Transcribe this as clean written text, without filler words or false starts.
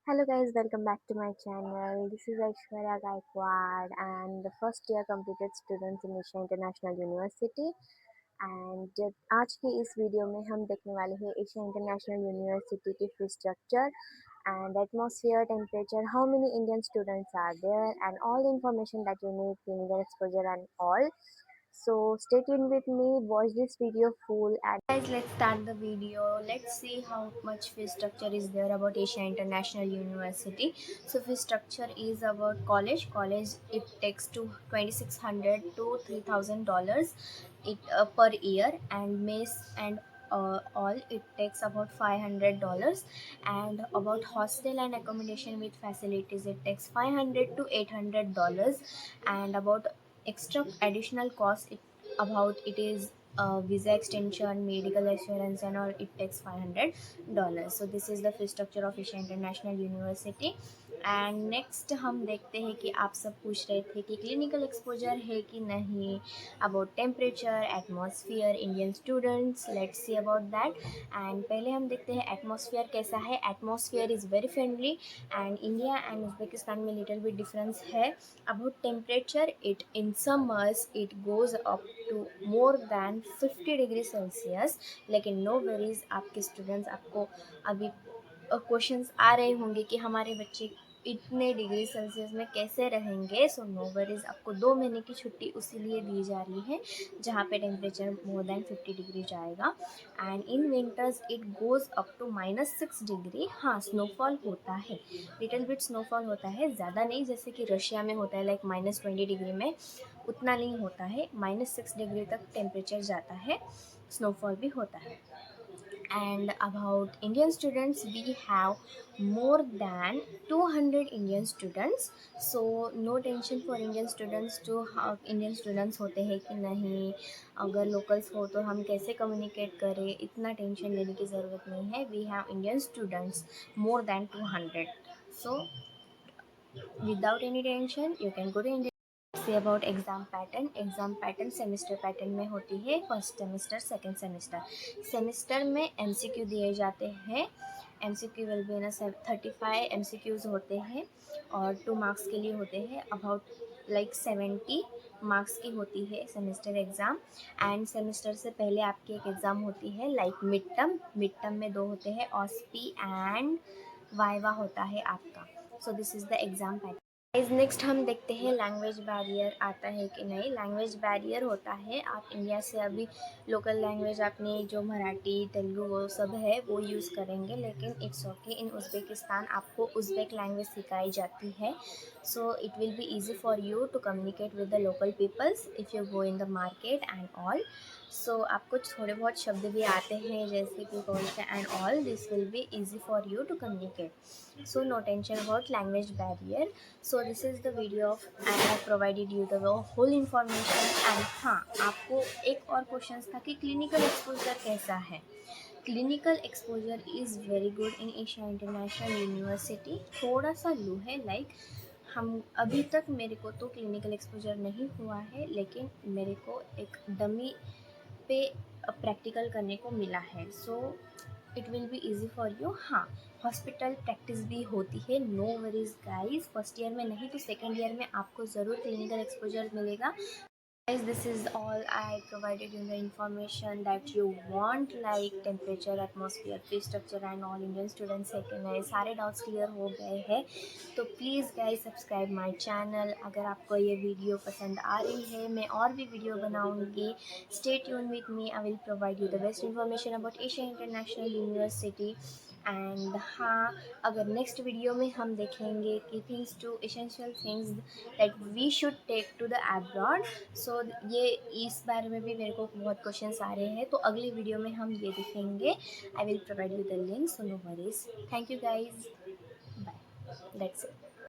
Hello guys, welcome back to my channel. This is Aishwarya Gaikwad and the first year completed students in Asia International University and आज की इस video में हम देखने वाले हैं एशिया इंटरनेशनल यूनिवर्सिटी की fee structure and atmosphere, temperature, how many Indian students are there, and all the information that you need, clinical exposure and all. So stay tuned with me, watch this video full and guys, let's start the video. Let's see how much fee structure is there about Asia International University. So fee structure is about college it takes to 2600 to $3000 it per year, and mess and all it takes about $500, and about hostel and accommodation with facilities it takes $500 to $800, and about extra additional cost about it is visa extension, medical assurance and all, it takes $500. So this is the fee structure of Asia International University. And next हम देखते हैं कि आप सब पूछ रहे थे कि क्लिनिकल एक्सपोजर है कि नहीं, about temperature, atmosphere, Indian students, let's see about that. And पहले हम देखते हैं एटमॉस्फेयर कैसा है। Atmosphere is very friendly and India and Uzbekistan में लिटिल बिट डिफरेंस है। About temperature, it in summers it goes up to more than 50 degree Celsius, लेकिन no worries आपके स्टूडेंट्स, आपको अभी क्वेश्चंस आ रहे होंगे कि हमारे बच्चे इतने डिग्री सेल्सियस में कैसे रहेंगे। सो नो वरीज, आपको 2 महीने की छुट्टी उसीलिए दी जा रही है जहाँ पे टेम्परेचर मोर देन 50 डिग्री जाएगा। And in winters it goes up to -6 degree. हाँ, स्नोफॉल होता है, लिटिल बिट स्नोफॉल होता है, ज़्यादा नहीं जैसे कि रशिया में होता है लाइक -20 डिग्री में, उतना नहीं होता है। -6 डिग्री तक टेम्परेचर जाता है, स्नोफॉल भी होता है। And about Indian students, we have more than 200 Indian students, so no tension for Indian students to Indian students होते हैं कि नहीं, अगर locals हो तो हम कैसे communicate करें, इतना टेंशन लेने की ज़रूरत नहीं है। We have Indian students more than 200, so without any tension you can go to India। Say about exam pattern semester pattern में होती है, first semester, second semester. Semester में एमसीक्यू दिए जाते हैं। एमसीक्यू विल बी ना 35 एमसीक्यूज़ होते हैं और 2 मार्क्स के लिए होते हैं। अबाउट लाइक 70 मार्क्स की होती है सेमेस्टर एग्ज़ाम। एंड सेमेस्टर से पहले आपकी एक एग्ज़ाम होती है लाइक मिड टर्म में 2 होते हैं, ऑस्पी एंड वाइवा होता है आपका। सो this is the exam pattern. Next हम देखते हैं लैंग्वेज बैरियर आता है कि नहीं। लैंग्वेज बैरियर होता है, आप इंडिया से अभी लोकल लैंग्वेज अपनी जो मराठी, तेलुगु वो सब है वो यूज़ करेंगे, लेकिन इट्स ओके। इन उज़्बेकिस्तान आपको उज़्बेक लैंग्वेज सिखाई जाती है, so it will be easy for you to communicate with the local peoples if you go in the market and all. So आपको थोड़े बहुत शब्द भी आते हैं जैसे कि बोलते and all, this will be easy for you to communicate, so no tension about language barrier. So this is the video of I have provided you the whole information. And हाँ, आपको एक और क्वेश्चन था कि clinical exposure कैसा है। Clinical exposure is very good in Asia International university. थोड़ा सा लो है, लाइक हम अभी तक मेरे को तो क्लिनिकल एक्सपोजर नहीं हुआ है, लेकिन मेरे को एक डमी पे प्रैक्टिकल करने को मिला है, so it will be easy for you. हाँ, हॉस्पिटल प्रैक्टिस भी होती है, no worries guys. First year में नहीं तो सेकेंड ईयर में आपको ज़रूर क्लिनिकल एक्सपोजर मिलेगा। Guys, this is all I provided you the information that you want, like temperature, atmosphere, fee structure and all। Indian students है कि नहीं, सारे डाउट्स क्लियर हो गए हैं। तो please guys subscribe my channel. अगर आपको ये वीडियो पसंद आ रही है, मैं और भी वीडियो बनाऊंगी। Stay tune with me, I will provide you the best information about Asia International University. And हाँ, अगर नेक्स्ट वीडियो में हम देखेंगे कि things two essential things that we should take to the abroad. So ये इस बारे में भी मेरे को बहुत क्वेश्चंस आ रहे हैं, तो अगली वीडियो में हम ये देखेंगे। I will provide you the link, so no worries. Thank you guys, bye, that's it.